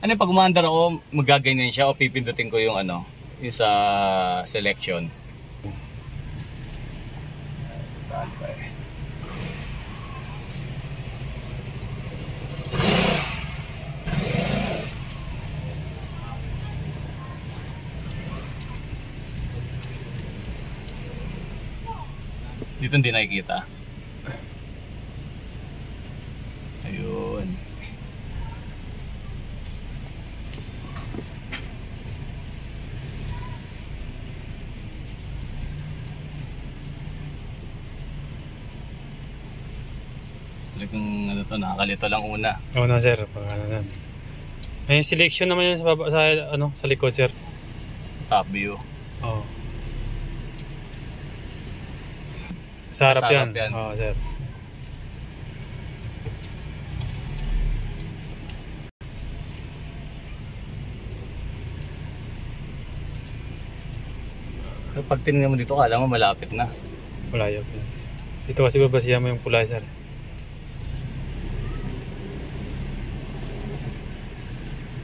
Ano pag umaandar ako, magaganyan siya o pipindutin ko yung ano, yung sa selection. Dito hindi nakikita. Ayun. Talagang ano to, nakakalito lang una. Oo na sir, pag ano na. May selection naman yun sa baba, sa likod sir. Top view. Oo. Sa harap yan. Oo sir. Pag tinignan mo dito, kala mo malapit na. Malayo po. Dito kasi babasihan mo yung pula sir.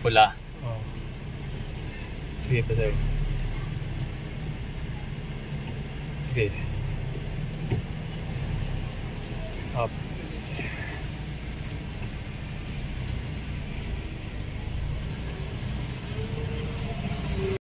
Pula. Oo. Sige pa sir. Sige. Up.